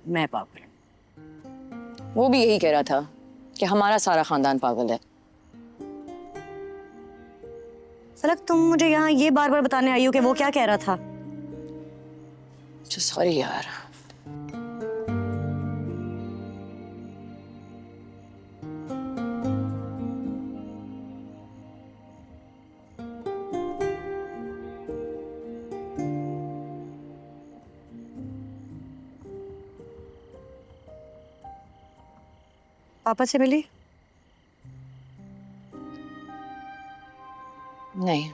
मैं पागल। वो भी यही कह रहा था कि हमारा सारा खानदान पागल है। सलग तुम मुझे यहाँ ये बार बार बताने आई हो कि वो क्या कह रहा था? सॉरी यार। पापा से मिली? नहीं,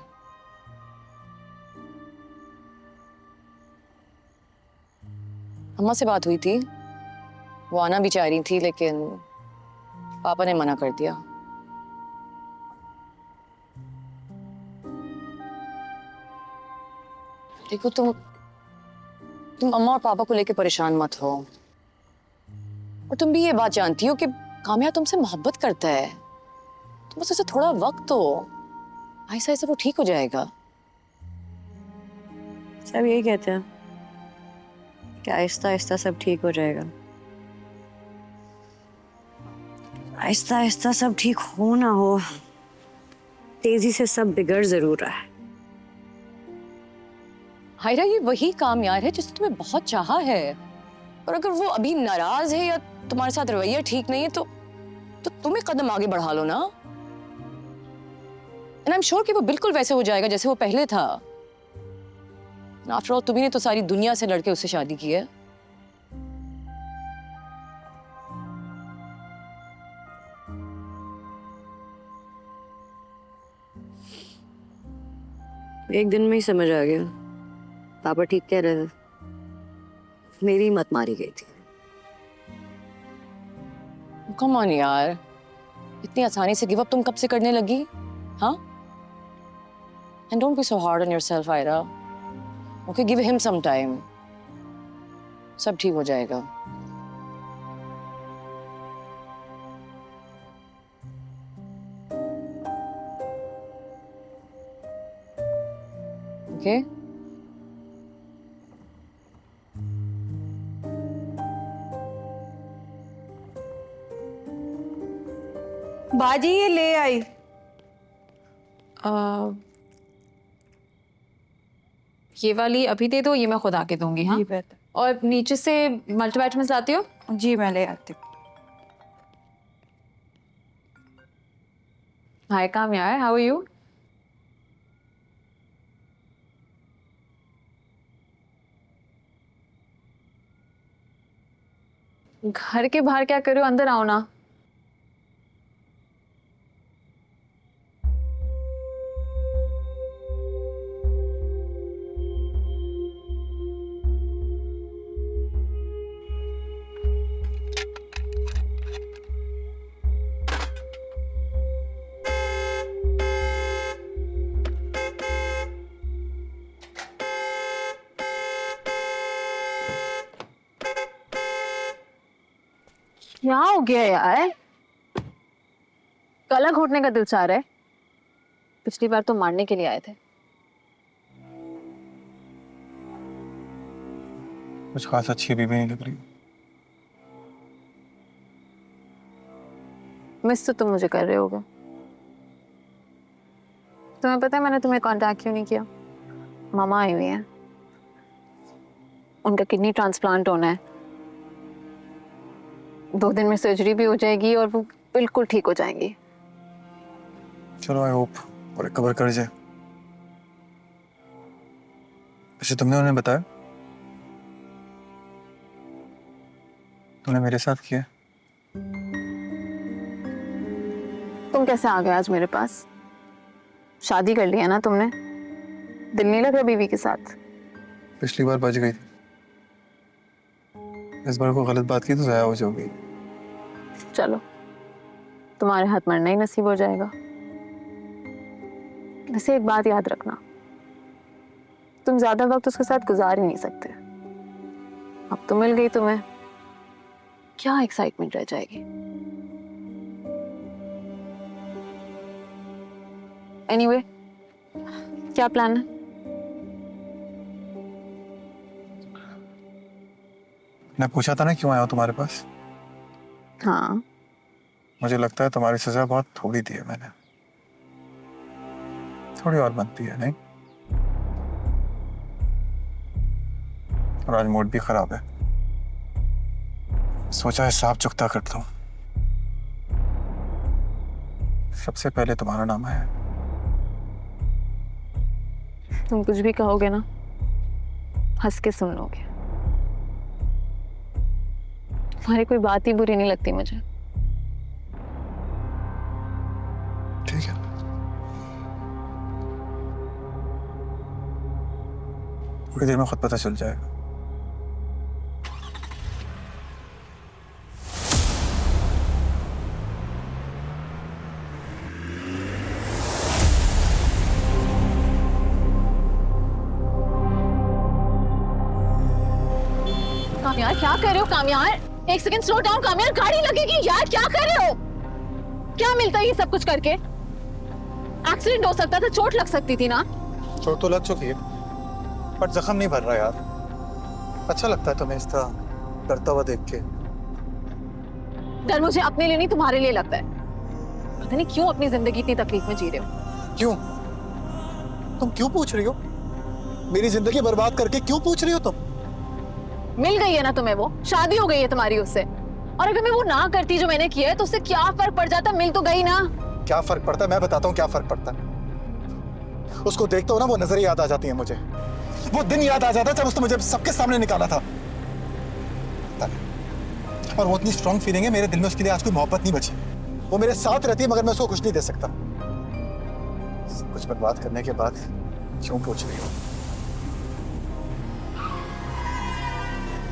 अम्मा से बात हुई थी, वो आना भी चाह रही थी लेकिन पापा ने मना कर दिया। देखो तुम अम्मा और पापा को लेकर परेशान मत हो। और तुम भी ये बात जानती हो कि कामया तुमसे मोहब्बत करता है। तुम बस उसे थोड़ा वक्त दो, ऐसा ऐसा वो ठीक हो जाएगा। सब यही कहते हैं कि आहिस्ता आहिस्ता सब ठीक हो जाएगा। आहिस्ता आहिस्ता सब ठीक हो ना हो, तेजी से सब बिगड़ जरूर रहा है। हायरा, ये वही कामयार है जिसने तुम्हें बहुत चाहा है। और अगर वो अभी नाराज है या तुम्हारे साथ रवैया ठीक नहीं है तो तुम एक कदम आगे बढ़ा लो ना। एंड आई एम श्योर कि वो बिल्कुल वैसे हो जाएगा जैसे वो पहले था। आफ्टर ऑल तुम्ही ने तो सारी दुनिया से लड़के उससे शादी की है। एक दिन में ही समझ आ गया, पापा ठीक कह रहे थे। मेरी मत मारी गई थी। कम ऑन यार, इतनी आसानी से गिव अप तुम कब से करने लगी? हाँ? And don't be so hard on yourself Aira. Okay, give him some time, सब ठीक हो जाएगा। ओके? बाजी ये ले आई। ये वाली अभी दे दो, ये मैं खुद आके दूंगी। हाँ, जी बेहतर। और नीचे से मल्टीविटामिन्स लाती हो? जी मैं ले आती हूँ। हाय काम्या, हाउ आर यू? घर के बाहर क्या कर रहे हो? अंदर आओ ना। क्या हो गया यार? गला घोटने का दिल चाह रहा है? पिछली बार तो मारने के लिए आए थे। कुछ खास अच्छी अभी भी नहीं लग रही। मिस तो तुम मुझे कर रहे होगे। तुम्हें पता है मैंने तुम्हें कांटेक्ट क्यों नहीं किया? मामा आई हुई हैं, उनका किडनी ट्रांसप्लांट होना है। 2 दिन में सर्जरी भी हो जाएगी और वो बिल्कुल ठीक हो जाएंगी। चलो आई होप और रिकवर कर जाए। वैसे तुमने उन्हें बताया? तुमने मेरे साथ किया? तुम कैसे आ गए आज मेरे पास? शादी कर लिया ना तुमने? दिल नहीं लग रहा बीवी के साथ? पिछली बार बच गई थी, इस बार को गलत बात की तो ज़ाया हो जाओगी। चलो, तुम्हारे हाथ मरना ही नसीब हो जाएगा। वैसे एक बात याद रखना, तुम ज्यादा वक्त उसके साथ गुजार ही नहीं सकते। अब तो मिल गई तुम्हें, क्या एक्साइटमेंट रह जाएगी। एनीवे, क्या प्लान है? मैं पूछा था ना क्यों आया हूँ तुम्हारे पास। हाँ, मुझे लगता है तुम्हारी सजा बहुत थोड़ी दी है मैंने, थोड़ी और बनती है नहीं? और आज मूड भी खराब है, सोचा हिसाब चुकता करता हूँ। सबसे पहले तुम्हारा नाम है। तुम कुछ भी कहोगे ना, हंस के सुन लोगे। तुम्हारी कोई बात ही बुरी नहीं लगती मुझे। ठीक है, थोड़ी देर में खुद पता चल जाएगा। कामयार, क्या कर रहे हो कामयार? एक सेकंड स्लो डाउन कामयार, गाड़ी लगेगी यार, क्या कर रहे हो? क्या मिलता है ये सब कुछ करके? एक्सीडेंट हो सकता था, चोट लग सकती थी ना। चोट तो लग चुकी है, पर जख्म नहीं भर रहा यार। अच्छा लगता है तुम्हें इस तरह डरता हुआ देख के? डर मुझे अपने लिए नहीं, तुम्हारे लिए लगता है। पता नहीं क्यों अपनी जिंदगी इतनी तकलीफ में जी रहे हो। क्यों? तुम क्यों पूछ रही हो? मेरी जिंदगी बर्बाद करके क्यों पूछ रही हो तुम? मिल गई है ना तुम्हें वो, शादी हो गई है तुम्हारी उससे। और अगर मैं वो ना करती जो मैंने किया है तो उससे क्या फर्क पड़ जाता? मिल तो गई ना। क्या फर्क पड़ता है? मैं बताता हूँ क्या फर्क पड़ता है। उसको देखता हूँ ना, वो नजरें याद आ जाती हैं मुझे। वो दिन याद आ जाता है जब उसने मुझे सबके सामने निकाला था। और वो इतनी स्ट्रॉन्ग फीलिंग है मेरे दिल में उसके लिए आज कोई मोहब्बत नहीं बची। वो मेरे साथ रहती है मगर मैं उसको कुछ नहीं दे सकता। कुछ बर्बाद करने के बाद क्यों पूछ रही हो?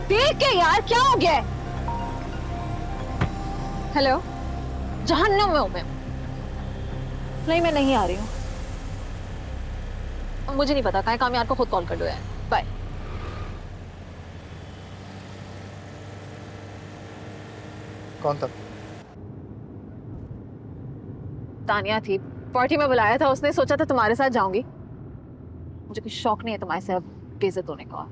देख के यार, क्या हो गया? हेलो, जहन्नम में हूं मैं। नहीं, मैं नहीं आ रही हूँ। मुझे नहीं पता, कहीं कामयार को खुद कॉल कर दो यार। बाय। कौन था? तानिया थी, पार्टी में बुलाया था उसने, सोचा था तुम्हारे साथ जाऊंगी। मुझे कुछ शौक नहीं है तुम्हारे से अब बेइज्जत होने का।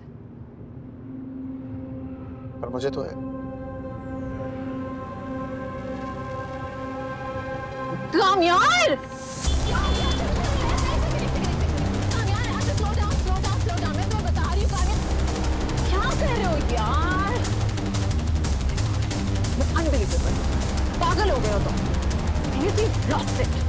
पर मुझे तो है। कामयार! क्या कर रहे हो यार? अनबिलीवेबल, पागल हो गए हो तुम। Seriously, lost it.